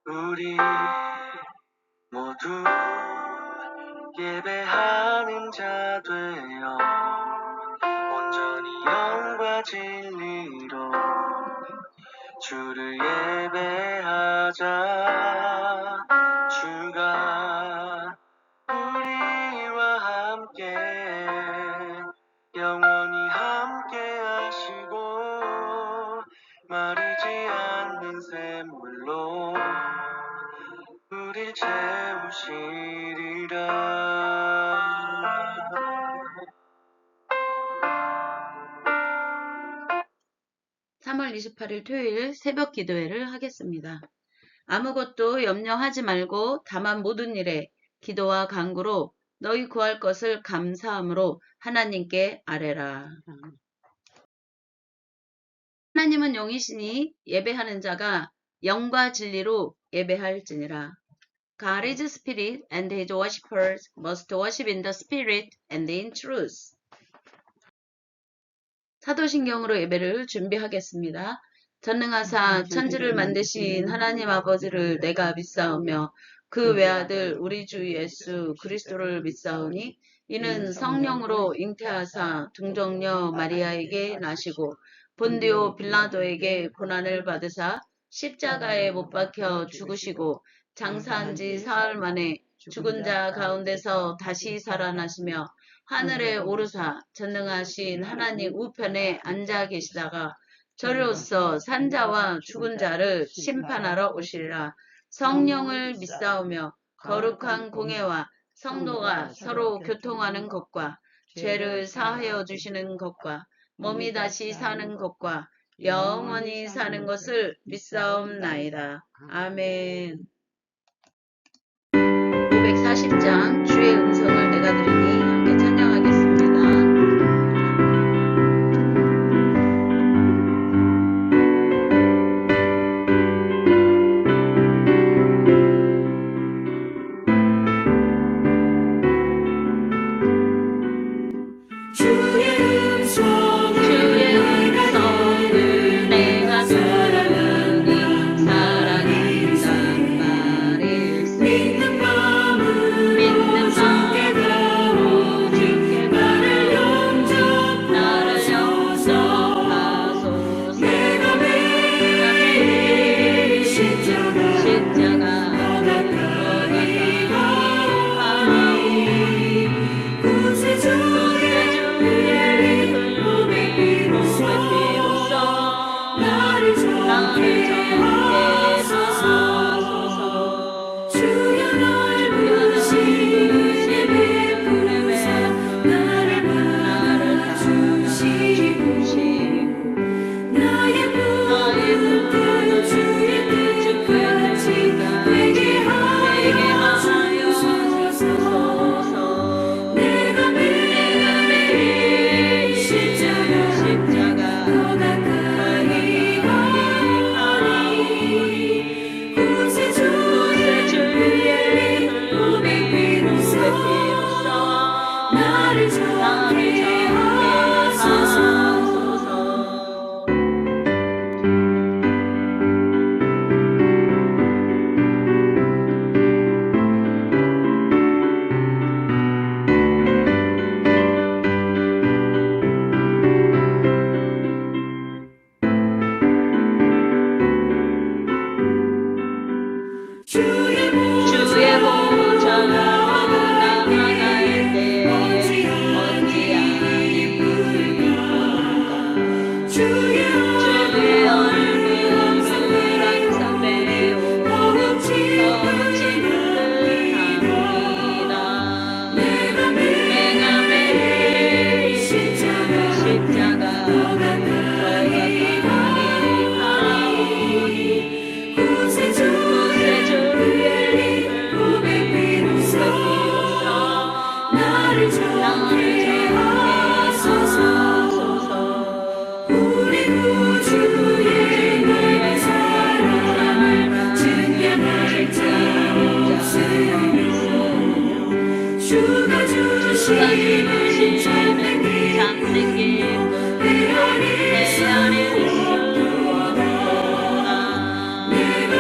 우리 모두 예배하는 자 되어 온전히 영과 진리로 주를 예배하자. 주가 우리와 함께 영원히 함께 하시고 마르지 않는 샘물로 우릴 채우시리라. 3월 28일 토요일 새벽 기도회를 하겠습니다. 아무것도 염려하지 말고 다만 모든 일에 기도와 간구로 너희 구할 것을 감사함으로 하나님께 아뢰라. 하나님은 영이시니 예배하는 자가 영과 진리로 예배할지니라. God is spirit, and his worshippers must worship in the spirit and in truth. 사도신경으로 예배를 준비하겠습니다. 전능하사 천지를 만드신 하나님 아버지를 내가 믿사오며 그 외아들 우리 주 예수 그리스도를 믿사오니 이는 성령으로 잉태하사 동정녀 마리아에게 나시고 본디오 빌라도에게 고난을 받으사 십자가에 못 박혀 죽으시고 장사한 지 사흘 만에 죽은 자 가운데서 다시 살아나시며 하늘에 오르사 전능하신 하나님 우편에 앉아 계시다가 저로서 산자와 죽은 자를 심판하러 오시리라. 성령을 믿사오며 거룩한 공회와 성도가 서로 교통하는 것과 죄를 사하여 주시는 것과 몸이 다시 사는 것과 영원히 사는 것을 믿사옵나이다. 아멘. 540장 주의 음성을 내가 들으니 함께 찬양하겠습니다.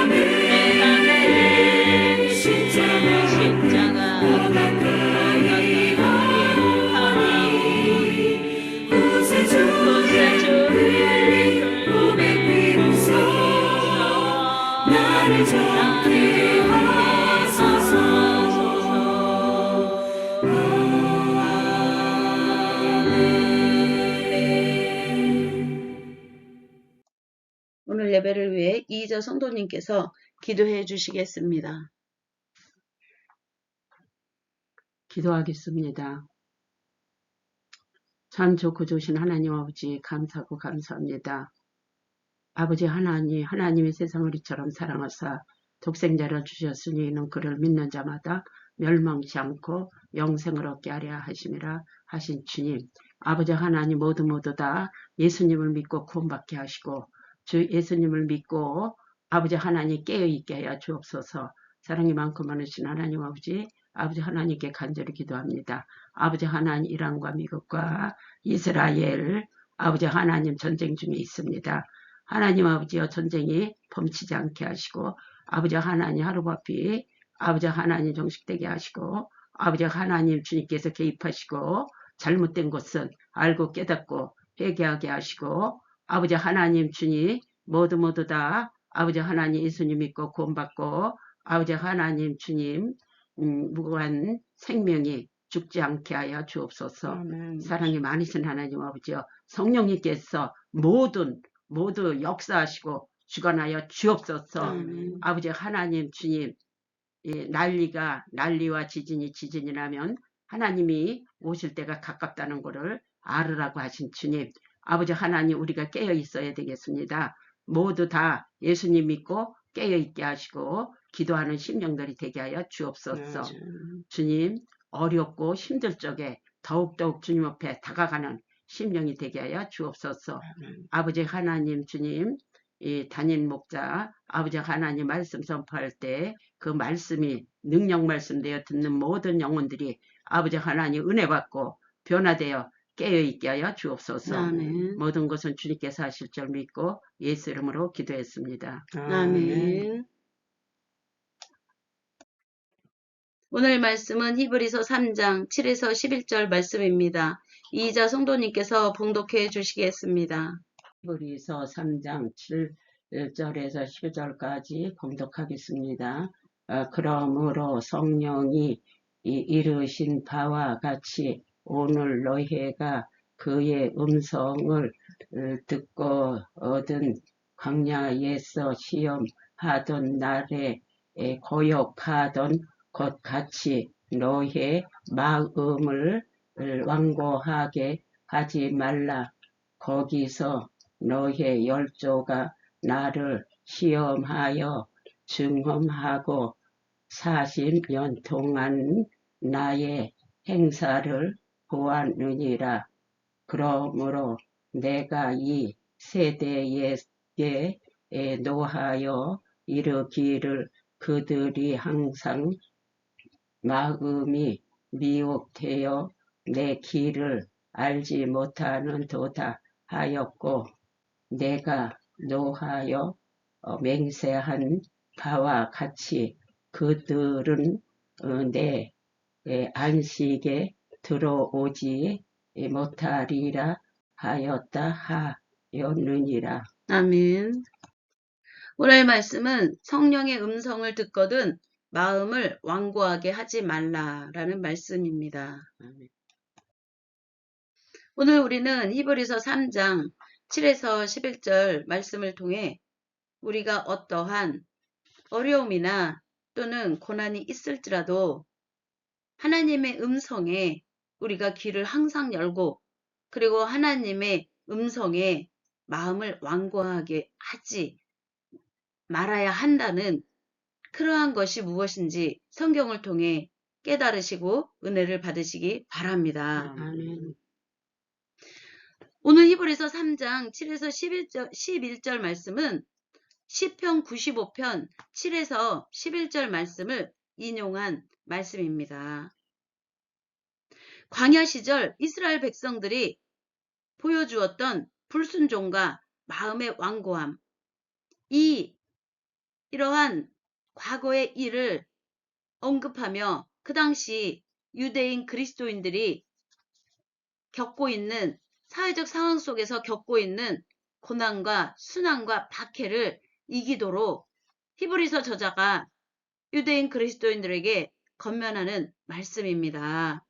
내 안에 나를 하소서. 오늘 예배를 위해 이희자 성도님께서 기도해 주시겠습니다. 기도하겠습니다. 참 좋고 좋으신 하나님 아버지 감사하고 감사합니다. 아버지 하나님, 하나님이 세상을 이처럼 사랑하사 독생자를 주셨으니 이는 그를 믿는 자마다 멸망치 않고 영생을 얻게 하려 하심이라 하신 주님. 아버지 하나님 모두 다 예수님을 믿고 구원받게 하시고 주 예수님을 믿고 아버지 하나님 깨어있게 하여 주옵소서. 사랑이 많고 많으신 하나님 아버지, 아버지 하나님께 간절히 기도합니다. 아버지 하나님 이란과 미국과 이스라엘 아버지 하나님 전쟁 중에 있습니다. 하나님 아버지여 전쟁이 범치지 않게 하시고 아버지 하나님 하루바삐 아버지 하나님 종식되게 하시고 아버지 하나님 주님께서 개입하시고 잘못된 것은 알고 깨닫고 회개하게 하시고 아버지 하나님 주님 모두 다 아버지 하나님 예수님 믿고 구원받고 아버지 하나님 주님 무고한 생명이 죽지 않게 하여 주옵소서. 아멘. 사랑이 많으신 하나님 아버지여 성령님께서 모두 역사하시고 주관하여 주옵소서. 아멘. 아버지 하나님 주님 난리와 지진이 나면 하나님이 오실 때가 가깝다는 것을 알으라고 하신 주님. 아버지 하나님 우리가 깨어 있어야 되겠습니다. 모두 다 예수님 믿고 깨어 있게 하시고 기도하는 심령들이 되게 하여 주옵소서. 주님 어렵고 힘들 적에 더욱더욱 주님 앞에 다가가는 심령이 되게 하여 주옵소서. 아버지 하나님 주님 이 담임 목자 아버지 하나님 말씀 선포할 때 그 말씀이 능력 말씀 되어 듣는 모든 영혼들이 아버지 하나님 은혜 받고 변화되어 깨어있게 하여 주옵소서. 아멘. 모든 것은 주님께서 하실 줄 믿고 예수 이름으로 기도했습니다. 아멘. 오늘 말씀은 히브리서 3장 7에서 11절 말씀입니다. 이희자 성도님께서 봉독해 주시겠습니다. 히브리서 3장 7절에서 11절까지 봉독하겠습니다. 그러므로 성령이 이르신 바와 같이 오늘 너희가 그의 음성을 듣고 얻은 광야에서 시험하던 날에 고역하던 것 같이 너희의 마음을 완고하게 하지 말라. 거기서 너희의 열조가 나를 시험하여 증험하고 40년 동안 나의 행사를 보았느니라. 그러므로 내가 이 세대에게 노하여 이르기를 그들이 항상 마음이 미혹되어 내 길을 알지 못하는 도다 하였고 내가 노하여 맹세한 바와 같이 그들은 내 안식에 들어오지 못하리라 하였다 하였느니라. 아멘. 오늘 말씀은 성령의 음성을 듣거든 마음을 완고하게 하지 말라라는 말씀입니다. 아멘. 오늘 우리는 히브리서 3장 7에서 11절 말씀을 통해 우리가 어떠한 어려움이나 또는 고난이 있을지라도 하나님의 음성에 우리가 귀를 항상 열고 그리고 하나님의 음성에 마음을 완고하게 하지 말아야 한다는 그러한 것이 무엇인지 성경을 통해 깨달으시고 은혜를 받으시기 바랍니다. 아멘. 오늘 히브리서 3장 7에서 11절 말씀은 시편 95편 7에서 11절 말씀을 인용한 말씀입니다. 광야 시절 이스라엘 백성들이 보여주었던 불순종과 마음의 완고함, 이러한 과거의 일을 언급하며 그 당시 유대인 그리스도인들이 겪고 있는 사회적 상황 속에서 겪고 있는 고난과 순환과 박해를 이기도록 히브리서 저자가 유대인 그리스도인들에게 권면하는 말씀입니다.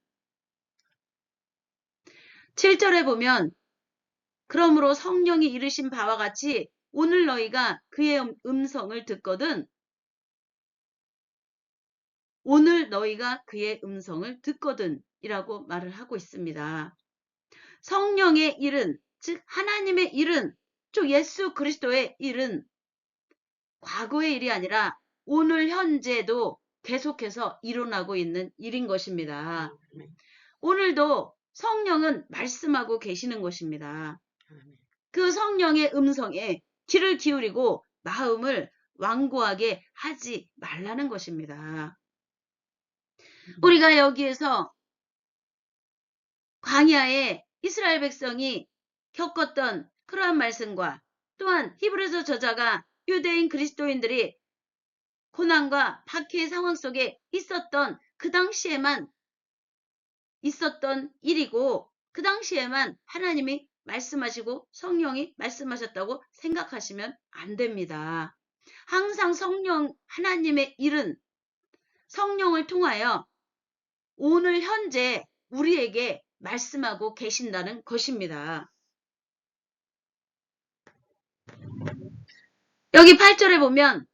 7절에 보면 그러므로 성령이 이르신 바와 같이 오늘 너희가 그의 음성을 듣거든 오늘 너희가 그의 음성을 듣거든 이라고 말을 하고 있습니다. 성령의 일은 즉 하나님의 일은 즉 예수 그리스도의 일은 과거의 일이 아니라 오늘 현재도 계속해서 일어나고 있는 일인 것입니다. 오늘도 성령은 말씀하고 계시는 것입니다. 그 성령의 음성에 귀를 기울이고 마음을 완고하게 하지 말라는 것입니다. 우리가 여기에서 광야에 이스라엘 백성이 겪었던 그러한 말씀과 또한 히브리서 저자가 유대인 그리스도인들이 고난과 박해의 상황 속에 있었던 그 당시에만 있었던 일이고 그 당시에만 하나님이 말씀하시고 성령이 말씀하셨다고 생각하시면 안 됩니다. 항상 성령 하나님의 일은 성령을 통하여 오늘 현재 우리에게 말씀하고 계신다는 것입니다. 여기 8절에 보면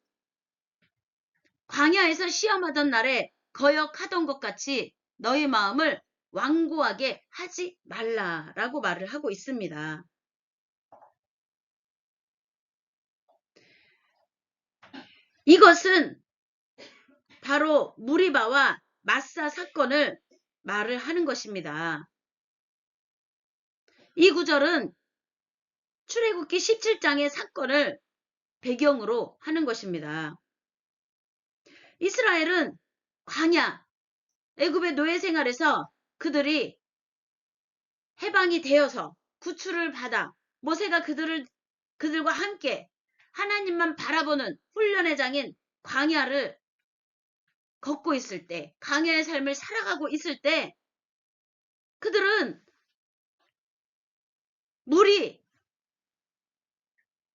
광야에서 시험하던 날에 거역하던 것 같이 너희 마음을 완고하게 하지 말라라고 말을 하고 있습니다. 이것은 바로 무리바와 마사 사건을 말을 하는 것입니다. 이 구절은 출애굽기 17장의 사건을 배경으로 하는 것입니다. 이스라엘은 광야, 애굽의 노예 생활에서 그들이 해방이 되어서 구출을 받아 모세가 그들과 함께 하나님만 바라보는 훈련의 장인 광야를 걷고 있을 때, 광야의 삶을 살아가고 있을 때 그들은 물이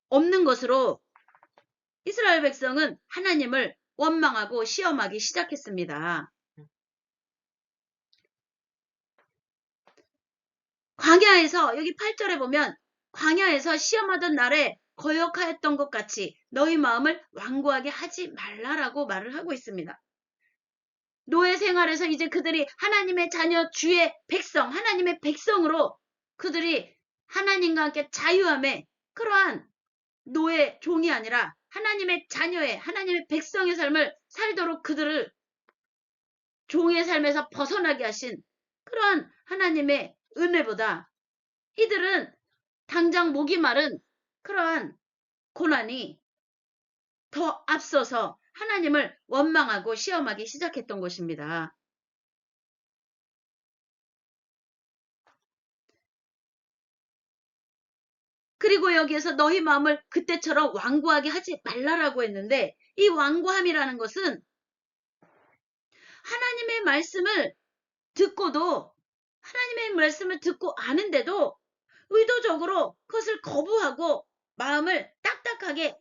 없는 것으로 이스라엘 백성은 하나님을 원망하고 시험하기 시작했습니다. 광야에서 여기 8절에 보면 광야에서 시험하던 날에 거역하였던 것 같이 너희 마음을 완고하게 하지 말라라고 말을 하고 있습니다. 노예 생활에서 이제 그들이 하나님의 자녀 주의 백성, 하나님의 백성으로 그들이 하나님과 함께 자유함에 그러한 노예 종이 아니라 하나님의 자녀의 하나님의 백성의 삶을 살도록 그들을 종의 삶에서 벗어나게 하신 그러한 하나님의 은혜보다 이들은 당장 목이 마른 그러한 고난이 더 앞서서 하나님을 원망하고 시험하기 시작했던 것입니다. 그리고 여기에서 너희 마음을 그때처럼 완고하게 하지 말라라고 했는데 이 완고함이라는 것은 하나님의 말씀을 듣고도 하나님의 말씀을 듣고 아는데도 의도적으로 그것을 거부하고 마음을 딱딱하게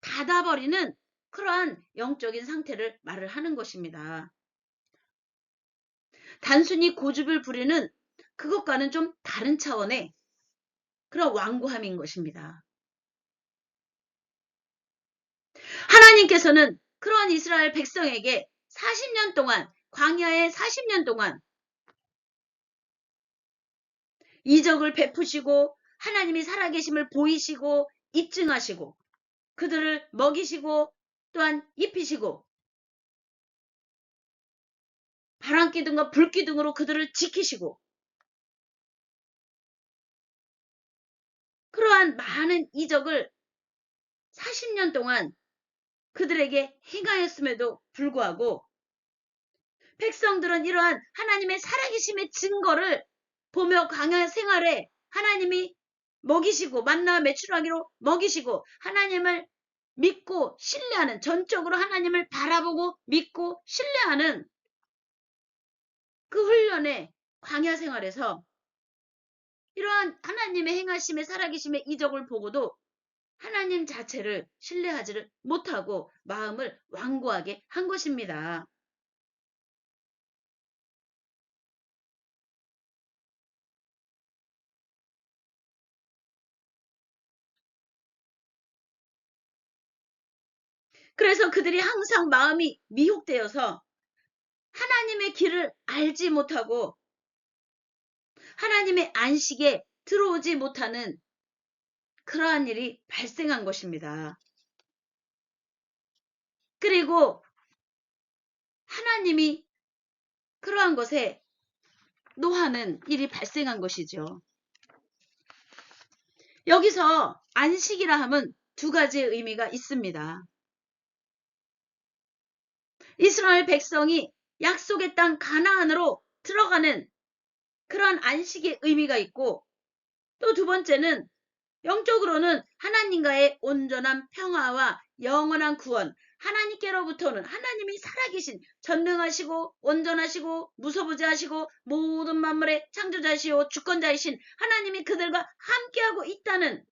닫아버리는 그러한 영적인 상태를 말을 하는 것입니다. 단순히 고집을 부리는 그것과는 좀 다른 차원의 그런 완고함인 것입니다. 하나님께서는 그런 이스라엘 백성에게 40년 동안 광야의 40년 동안 이적을 베푸시고 하나님이 살아계심을 보이시고 입증하시고 그들을 먹이시고 또한 입히시고 바람기둥과 불기둥으로 그들을 지키시고 그러한 많은 이적을 40년 동안 그들에게 행하였음에도 불구하고 백성들은 이러한 하나님의 살아계심의 증거를 보며 광야 생활에 하나님이 먹이시고 만나와 메추라기로 먹이시고 하나님을 믿고 신뢰하는 전적으로 하나님을 바라보고 믿고 신뢰하는 그 훈련의 광야 생활에서 이러한 하나님의 행하심의 살아계심의 이적을 보고도 하나님 자체를 신뢰하지를 못하고 마음을 완고하게 한 것입니다. 그래서 그들이 항상 마음이 미혹되어서 하나님의 길을 알지 못하고 하나님의 안식에 들어오지 못하는 그러한 일이 발생한 것입니다. 그리고 하나님이 그러한 것에 노하는 일이 발생한 것이죠. 여기서 안식이라 함은 두 가지의 의미가 있습니다. 이스라엘 백성이 약속의 땅 가나안으로 들어가는 그런 안식의 의미가 있고, 또 두 번째는 영적으로는 하나님과의 온전한 평화와 영원한 구원, 하나님께로부터는 하나님이 살아계신 전능하시고 온전하시고 무소부재하시고 모든 만물의 창조자시오 주권자이신 하나님이 그들과 함께하고 있다는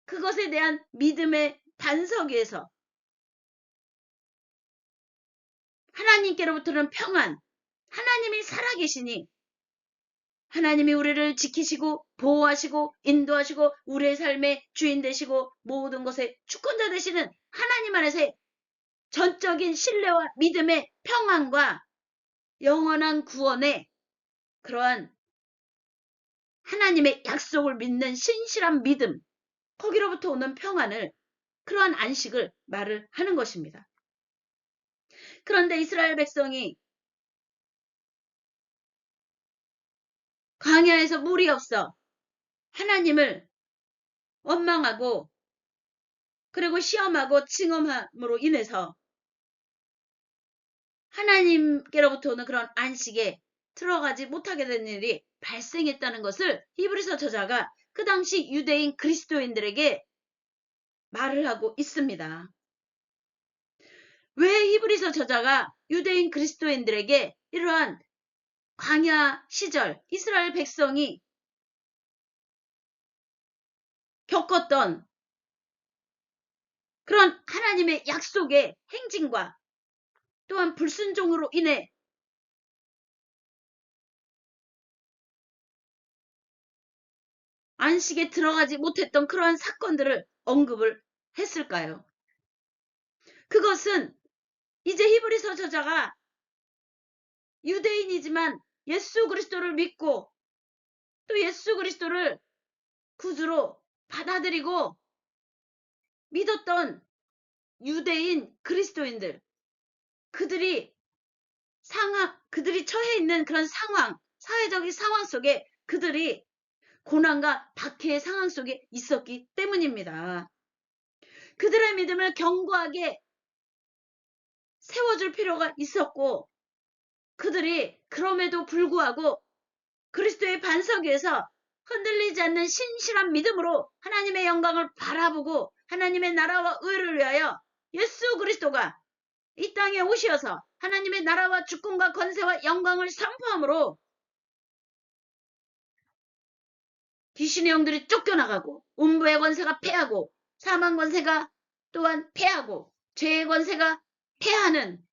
그것에 대한 믿음의 반석 위에서 하나님께로부터는 평안, 하나님이 살아계시니 하나님이 우리를 지키시고 보호하시고 인도하시고 우리의 삶의 주인 되시고 모든 것의 주권자 되시는 하나님 안에서의 전적인 신뢰와 믿음의 평안과 영원한 구원의 그러한 하나님의 약속을 믿는 신실한 믿음, 거기로부터 오는 평안을, 그러한 안식을 말을 하는 것입니다. 그런데 이스라엘 백성이 광야에서 물이 없어 하나님을 원망하고 그리고 시험하고 징험함으로 인해서 하나님께로부터 오는 그런 안식에 들어가지 못하게 된 일이 발생했다는 것을 히브리서 저자가 그 당시 유대인 그리스도인들에게 말을 하고 있습니다. 왜 히브리서 저자가 유대인 그리스도인들에게 이러한 광야 시절 이스라엘 백성이 겪었던 그런 하나님의 약속의 행진과 또한 불순종으로 인해 안식에 들어가지 못했던 그러한 사건들을 언급을 했을까요? 그것은 이제 히브리서 저자가 유대인이지만 예수 그리스도를 믿고 또 예수 그리스도를 구주로 받아들이고 믿었던 유대인 그리스도인들, 그들이 처해 있는 그런 상황, 사회적인 상황 속에 그들이 고난과 박해의 상황 속에 있었기 때문입니다. 그들의 믿음을 견고하게 세워줄 필요가 있었고, 그들이 그럼에도 불구하고 그리스도의 반석 위에서 흔들리지 않는 신실한 믿음으로 하나님의 영광을 바라보고 하나님의 나라와 의를 위하여 예수 그리스도가 이 땅에 오셔서 하나님의 나라와 주권과 권세와 영광을 선포함으로 귀신의 영들이 쫓겨나가고 음부의 권세가 패하고 사망 권세가 또한 패하고 죄의 권세가 패하는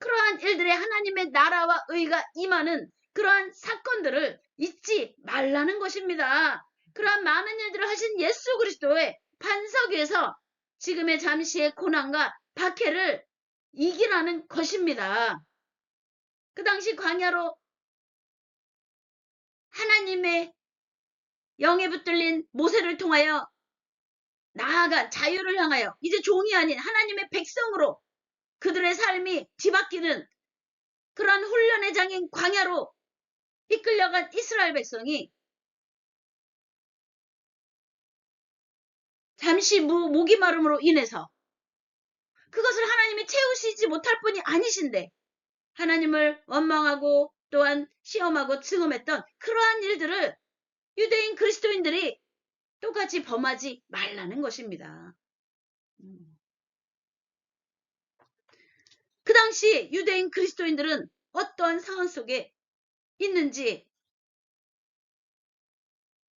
그러한 일들의 하나님의 나라와 의가 임하는 그러한 사건들을 잊지 말라는 것입니다. 그러한 많은 일들을 하신 예수 그리스도의 반석 위에서 지금의 잠시의 고난과 박해를 이기라는 것입니다. 그 당시 광야로 하나님의 영에 붙들린 모세를 통하여 나아간 자유를 향하여 이제 종이 아닌 하나님의 백성으로 그들의 삶이 뒤바뀌는 그러한 훈련의 장인 광야로 이끌려간 이스라엘 백성이 잠시 목이 마름으로 인해서 그것을 하나님이 채우시지 못할 분이 아니신데 하나님을 원망하고 또한 시험하고 증험했던 그러한 일들을 유대인 그리스도인들이 똑같이 범하지 말라는 것입니다. 그 당시 유대인 그리스도인들은 어떤 상황 속에 있는지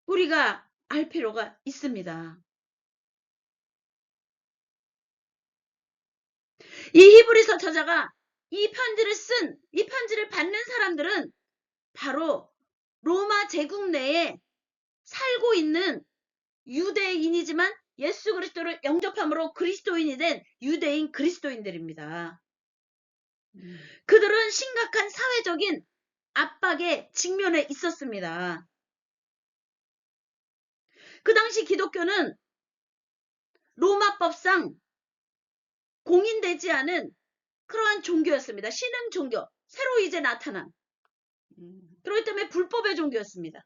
우리가 알 필요가 있습니다. 이 히브리서 저자가 이 편지를 받는 사람들은 바로 로마 제국 내에 살고 있는 유대인이지만 예수 그리스도를 영접함으로 그리스도인이 된 유대인 그리스도인들입니다. 그들은 심각한 사회적인 압박에 직면해 있었습니다. 그 당시 기독교는 로마법상 공인되지 않은 그러한 종교였습니다. 신흥 종교, 새로 이제 나타난. 그렇기 때문에 불법의 종교였습니다.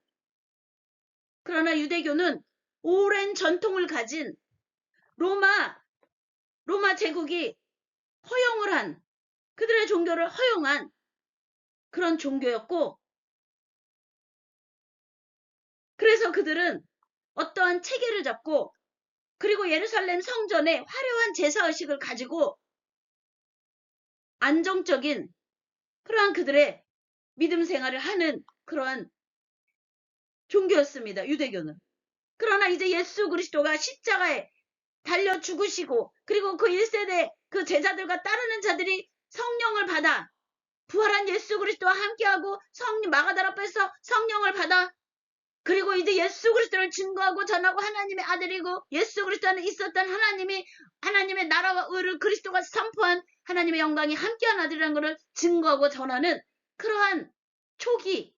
그러나 유대교는 오랜 전통을 가진 로마 제국이 허용을 한, 그들의 종교를 허용한 그런 종교였고, 그래서 그들은 어떠한 체계를 잡고, 그리고 예루살렘 성전에 화려한 제사의식을 가지고 안정적인 그러한 그들의 믿음 생활을 하는 그러한 종교였습니다. 유대교는. 그러나 이제 예수 그리스도가 십자가에 달려 죽으시고, 그리고 그 1세대 그 제자들과 따르는 자들이 성령을 받아 부활한 예수 그리스도와 함께하고 성령 마가다라 앞에서 성령을 받아, 그리고 이제 예수 그리스도를 증거하고 전하고 하나님의 아들이고 예수 그리스도 안에 있었던 하나님의 나라와 의를 그리스도가 선포한 하나님의 영광이 함께한 아들이라는 것을 증거하고 전하는 그러한 초기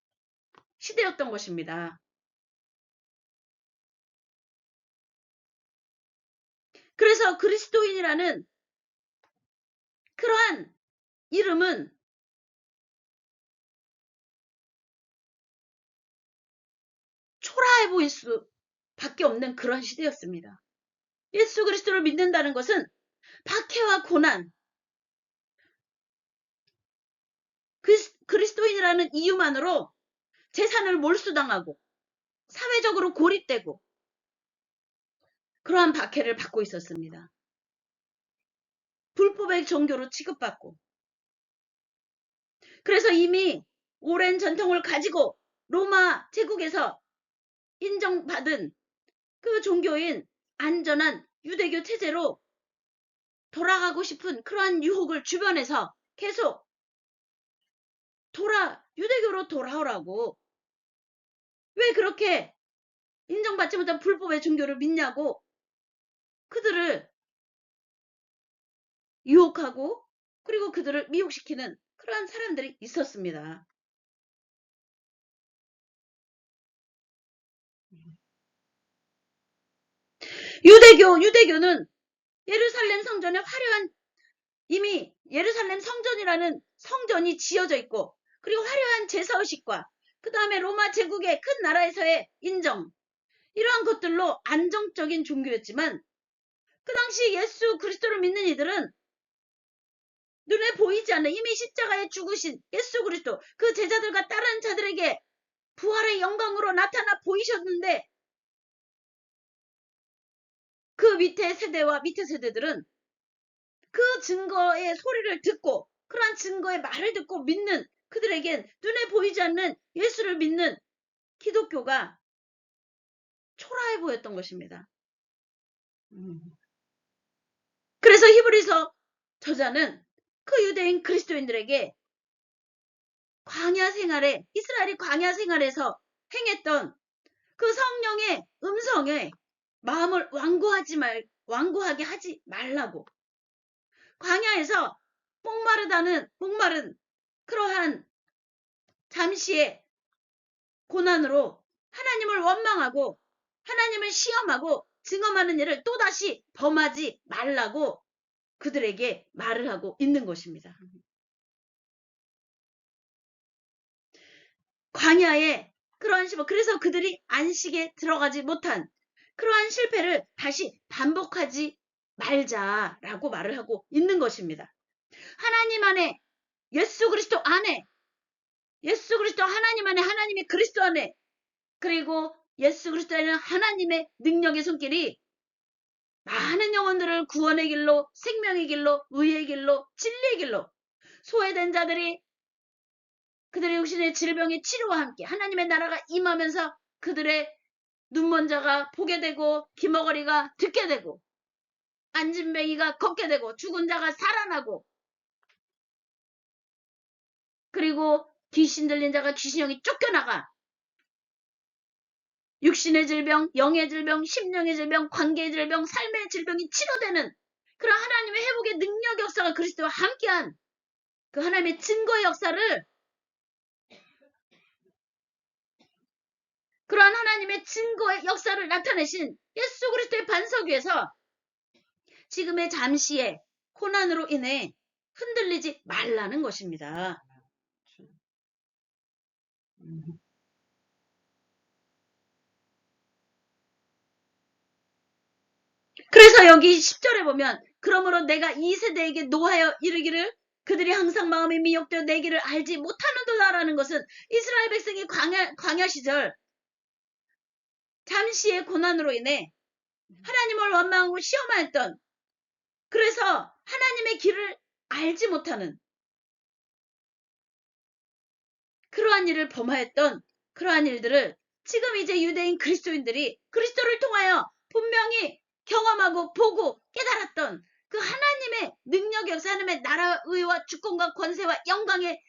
시대였던 것입니다. 그래서 그리스도인이라는 그러한 이름은 초라해 보일 수밖에 없는 그러한 시대였습니다. 예수 그리스도를 믿는다는 것은 박해와 고난, 그리스도인이라는 이유만으로 재산을 몰수당하고 사회적으로 고립되고 그러한 박해를 받고 있었습니다. 불법의 종교로 취급받고, 그래서 이미 오랜 전통을 가지고 로마 제국에서 인정받은 그 종교인 안전한 유대교 체제로 돌아가고 싶은 그러한 유혹을 주변에서 계속 유대교로 돌아오라고, 왜 그렇게 인정받지 못한 불법의 종교를 믿냐고 그들을 유혹하고, 그리고 그들을 미혹시키는 그러한 사람들이 있었습니다. 유대교는 예루살렘 성전에 화려한, 이미 예루살렘 성전이라는 성전이 지어져 있고, 그리고 화려한 제사의식과 그 다음에 로마 제국의 큰 나라에서의 인정, 이러한 것들로 안정적인 종교였지만, 그 당시 예수 그리스도를 믿는 이들은 눈에 보이지 않는 이미 십자가에 죽으신 예수 그리스도, 그 제자들과 다른 자들에게 부활의 영광으로 나타나 보이셨는데, 그 밑에 세대들은 그 증거의 소리를 듣고, 그러한 증거의 말을 듣고 믿는 그들에겐 눈에 보이지 않는 예수를 믿는 기독교가 초라해 보였던 것입니다. 그래서 히브리서 저자는 그 유대인 그리스도인들에게 이스라엘이 광야 생활에서 행했던 그 성령의 음성에 마음을 완고하게 하지 말라고, 광야에서 목마른 그러한 잠시의 고난으로 하나님을 원망하고 하나님을 시험하고 증언하는 일을 또다시 범하지 말라고 그들에게 말을 하고 있는 것입니다. 광야에 그러한 그래서 그들이 안식에 들어가지 못한 그러한 실패를 다시 반복하지 말자라고 말을 하고 있는 것입니다. 하나님 안에, 예수 그리스도 안에, 예수 그리스도 하나님 안에, 하나님의 그리스도 안에, 그리고 예수 그리스도에는 하나님의 능력의 손길이 많은 영혼들을 구원의 길로, 생명의 길로, 의의 길로, 진리의 길로, 소외된 자들이 그들의 육신의 질병의 치료와 함께 하나님의 나라가 임하면서 그들의 눈먼 자가 보게 되고 귀머거리가 듣게 되고 안진뱅이가 걷게 되고 죽은 자가 살아나고 그리고 귀신 들린 자가 귀신형이 쫓겨나가 육신의 질병, 영의 질병, 심령의 질병, 관계의 질병, 삶의 질병이 치료되는 그런 하나님의 회복의 능력 역사가 그리스도와 함께한 그 하나님의 증거의 역사를 그러한 하나님의 증거의 역사를 나타내신 예수 그리스도의 반석 위에서 지금의 잠시의 고난으로 인해 흔들리지 말라는 것입니다. 그래서 여기 10절에 보면 그러므로 내가 이 세대에게 노하여 이르기를 그들이 항상 마음이 미혹되어 내 길을 알지 못하는도다라는 것은 이스라엘 백성이 광야 시절 잠시의 고난으로 인해 하나님을 원망하고 시험하였던 그래서 하나님의 길을 알지 못하는 그러한 일을 범하였던 그러한 일들을 지금 이제 유대인 그리스도인들이 그리스도를 통하여 분명히 경험하고 보고 깨달았던 그 하나님의 능력 역사 하나님의 나라 의와 주권과 권세와 영광의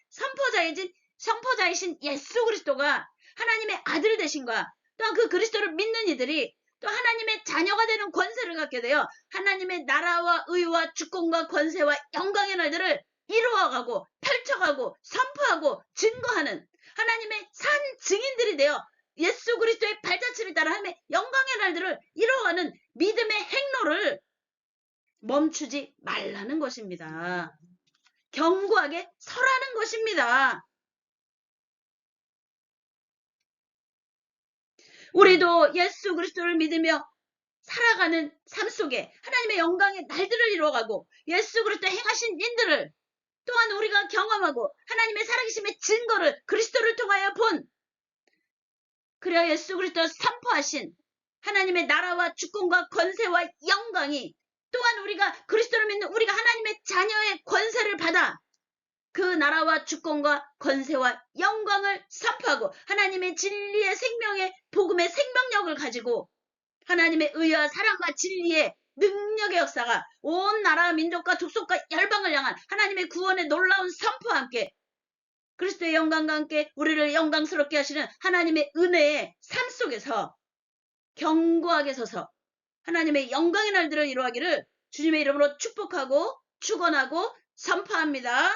선포자이신 예수 그리스도가 하나님의 아들 되신과 또한 그 그리스도를 믿는 이들이 또 하나님의 자녀가 되는 권세를 갖게 되어 하나님의 나라와 의와 주권과 권세와 영광의 날들을 이루어가고 펼쳐가고 선포하고 증거하는 하나님의 산 증인들이 되어 예수 그리스도의 발자취를 따라 하나님의 영광의 날들을 이루어가는 믿음의 행로를 멈추지 말라는 것입니다. 견고하게 서라는 것입니다. 우리도 예수 그리스도를 믿으며 살아가는 삶 속에 하나님의 영광의 날들을 이루어가고 예수 그리스도 행하신 일들을 또한 우리가 경험하고 하나님의 살아계심의 증거를 그리스도를 통하여 본 그래야 예수 그리스도 선포하신 하나님의 나라와 주권과 권세와 영광이 또한 우리가 그리스도를 믿는 우리가 하나님의 자녀의 권세를 받아 그 나라와 주권과 권세와 영광을 선포하고 하나님의 진리의 생명의 복음의 생명력을 가지고 하나님의 의와 사랑과 진리의 능력의 역사가 온 나라 민족과 족속과 열방을 향한 하나님의 구원의 놀라운 선포와 함께 그리스도의 영광과 함께 우리를 영광스럽게 하시는 하나님의 은혜의 삶 속에서 견고하게 서서 하나님의 영광의 날들을 이루어가기를 주님의 이름으로 축복하고 축원하고 선포합니다.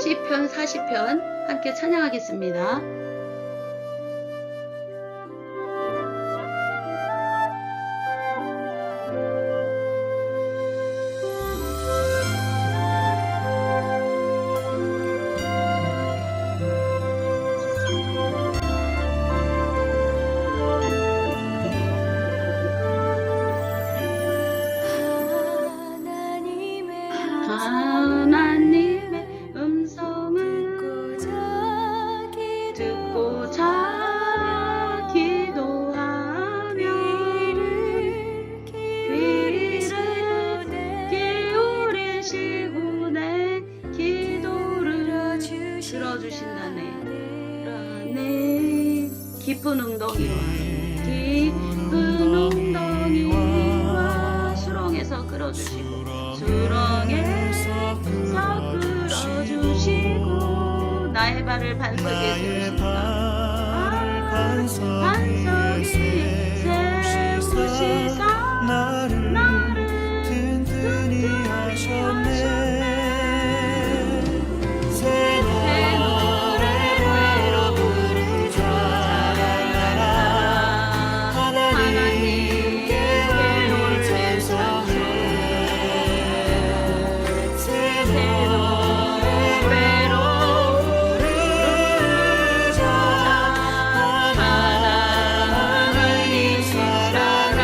시편 40편 함께 찬양하겠습니다. 하나님의 음성을 듣고자 기도하며 귀를 기울이시고 내 기도를 들어주신다네. 깊은 웅덩이와 수렁에서 끌어주시고 수렁에서 끌어주시고 나의 발을 반석에 세우시사 반석이 세우시사 나를 든든히 하셨네. 새 노래로 부르자 하나님께 올려서 하나님 사랑을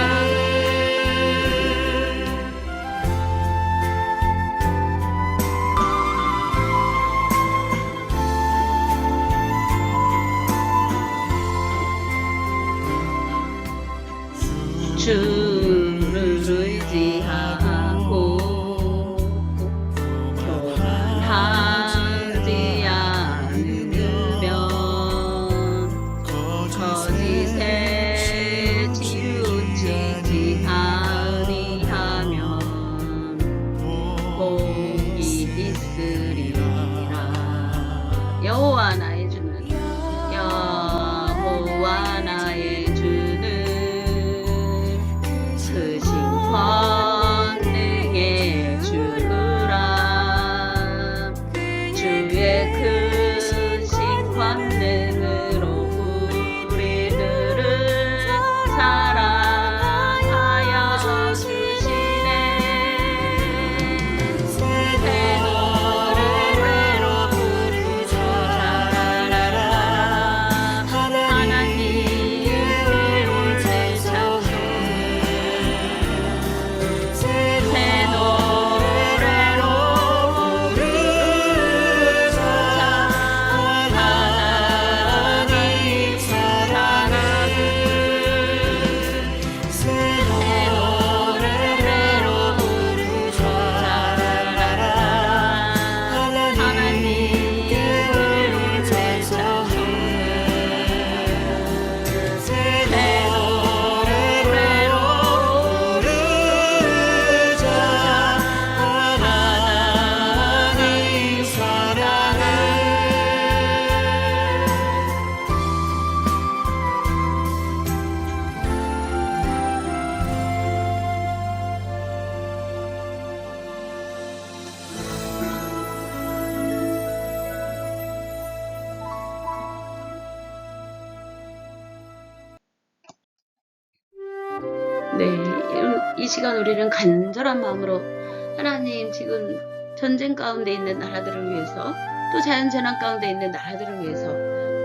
네, 이 시간 우리는 간절한 마음으로 하나님 지금 전쟁 가운데 있는 나라들을 위해서 또 자연재난 가운데 있는 나라들을 위해서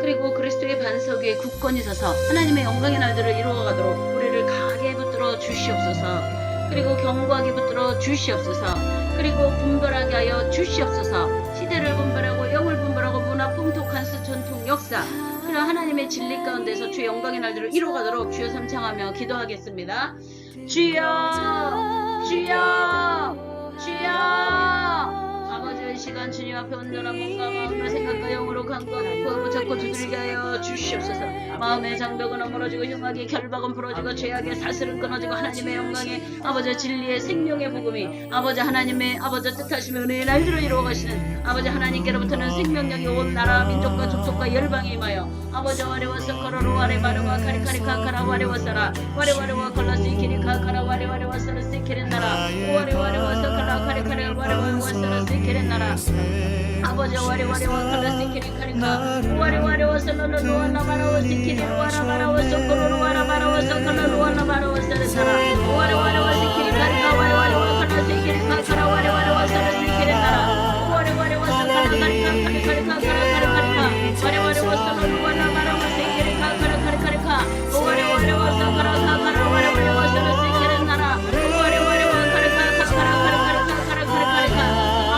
그리고 그리스도의 반석 위에 굳건히 서서 하나님의 영광의 날들을 이루어가도록 우리를 강하게 붙들어 주시옵소서. 그리고 견고하게 붙들어 주시옵소서. 그리고 분별하게 하여 주시옵소서. 시대를 분별하고 영을 분별하고 문화, 풍토, 간수, 전통, 역사 그런 하나님의 진리 가운데서 주의 영광의 날들을 이루어가도록 주여 삼창하며 기도하겠습니다. 주여 주여 주여 아버지의 시간 주님 앞에 온전한 몸과 마음과 생각과 영으로 간구하고 구하고 찾고 두드리게 하여 주시옵소서. 마음의 장벽은 어물어지고 흉악의 결박은 부러지고 죄악의 사슬은 끊어지고 하나님의 영광의 아버지 진리의 생명의 복음이 아버지 하나님의 아버지 뜻하시며 은혜의 날들을 이루어가시는 아버지 하나님께로부터는 생명력이 온 나라 민족과 족속과 열방에 임하여 아버지 와레와서 거로로 와레바르와 카리카리카카라 와레와사라 와레와레와 걸라시 키리카카라 와레와레와사라 시키렌나라 와레와레와서 칼라 카리카리 와레와레와사라 시키렌나라 아버지 와레와레와 칼라시 키리카리카 와레와레와서 롤로로와라바라와 시키리와라바라와서 거로로와라바라와서 칼라로와라바라와사라 와레와레와 시키리카리카 와레와레와 칼라시 키리카카라 와레와레와사라 시키렌나라 와레와레와서 칼라카리카 카리카리카카라카리카리카 와레와레와서 롤로와라바라와 시키리카카라카리카리카 와레와레와서 카라카카라 와레와레와사라 시키렌나라 와레와레와 카리카카라카리카리카카라카리카리카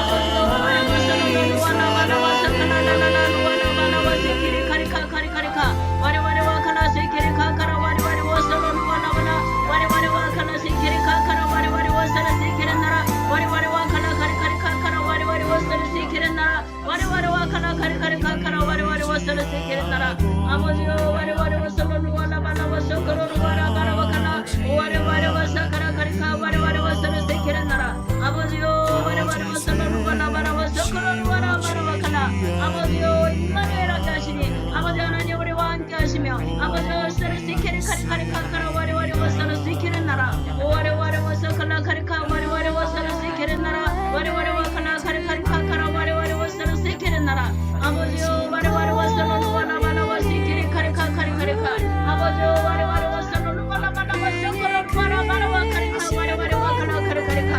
아버지도 와레와서 롤로와라바라와서 칼라라라라와라바라와 시키리카리카카리카리카 와레와레와 칼라시키리카카라 와레와레와서 롤로와라바라 와레와레와 칼라시키리카카라 와레와레와사라 시키렌나라 와레와레와 칼라카리카리카카라 와레와레와사라 시키렌나라 와레와레와 칼라카리카리카카라 와레와레와사라 시키렌나라 아버지요 와레와레와서 롤로와라바라와서 거로로와라바라와 칼라 와레와레와사 카라카리카 와레와레와사라 시키렌나라 아버지요 와레와레와서 롤로와라바라와서 거로로와라바라와 칼라 아버지요 임마누엘 함께 하시니 아버지 하나님 우리와 함께 하시며 아버지요 사르시키리카리카리카카라 와레와레와사라 시키렌나라 와레와레와서 칼라카리카 와레와레와사라 시키렌나라 와레와레와 칼라카리카리카카라 와레와레와사라 시키렌나라 아버지요 와레와레와서 롤로와라바라와 시키리카리카카리카리카 아버지요 와레와레와서 롤로와라바라와서 거로로와라바라와 카리카 와레와레와 칼라카리카리카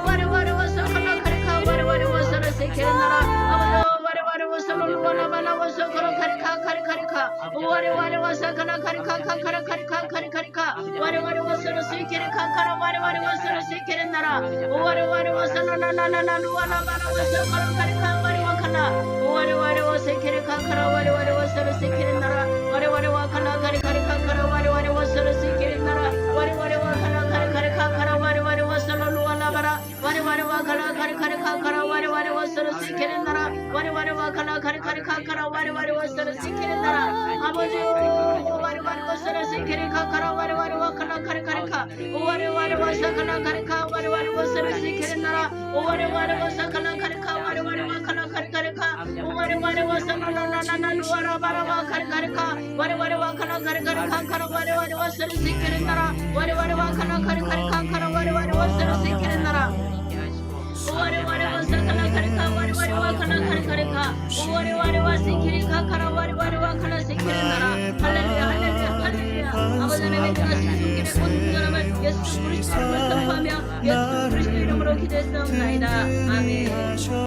와레와레와서 칼라카리카 와레와레와사라 시키렌나라 아버지요 와레와레와서 롤로와라바라와서 거로카리카카리카리카 와레와레와서 칼라카리카카카라카리카카리카리카 와레와레와서로 시키리카카라 와레와레와서로 시키렌나라 와레와레와서 랄랄랄랄루와라바라와서 거로카리카 와레와칼라 와레와레와 시키리카카라 와레와레와서로 시키렌나라 와레와레와 칼라카리카리카카라 와레와레와서로 시키렌나라 와레와레와 칼라카리카리카카라 와레와레와서 롤로와라바라 와레와레와 칼라카리카리카카라 와레와레와서로 시키렌나라 와레와레와 칼라카리카리카카라 와레와레와서로 시키렌나라 아버지요 와레와레와서로 시키리카카라 와레와레와 칼라카리카리카 와레와레와서 칼라카리카 와레와레와서로 시키렌나라 와레와레와서 칼라카리카 와레와레와 칼라카리카리카 와레와레와서 랄랄랄랄루와라바라와 카리카리카 와레와레와 칼라카리카리카카라 와레와레와서로 시키렌나라 와레와레와 칼라카리카리카카라 와레와레와서로 시키렌나라 와레와레와서 칼라카리카 와레와레와 칼라카리카리카 와레와레와 시키리카카라 와레와레와 칼라시키렌나라 할렐루야 할렐루야 할렐루야 아버지 하나님의 손길에 온전함을 예수 그리스도로 선포하며 예수 그리스도 이름으로 기도했사옵나이다. 아멘.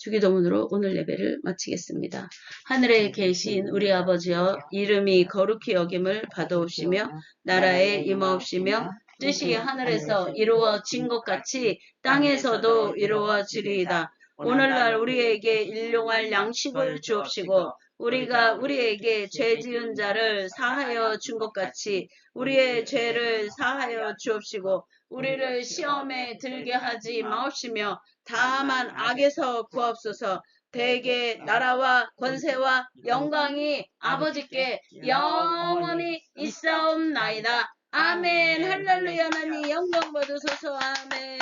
주기도문으로 오늘 예배를 마치겠습니다. 하늘에 계신 우리 아버지여, 이름이 거룩히 여김을 받아옵시며 나라에 임하옵시며 뜻이 하늘에서 이루어진 것 같이 땅에서도 이루어지리이다. 오늘날 우리에게 일용할 양식을 주옵시고 우리가 우리에게 죄 지은 자를 사하여 준 것 같이 우리의 죄를 사하여 주옵시고 우리를 시험에 들게 하지 마옵시며 다만 악에서 구하옵소서. 대개 나라와 권세와 영광이 아버지께 영원히 있사옵나이다. 아멘. 할렐루야. 하나님 영광 받으소서. 아멘.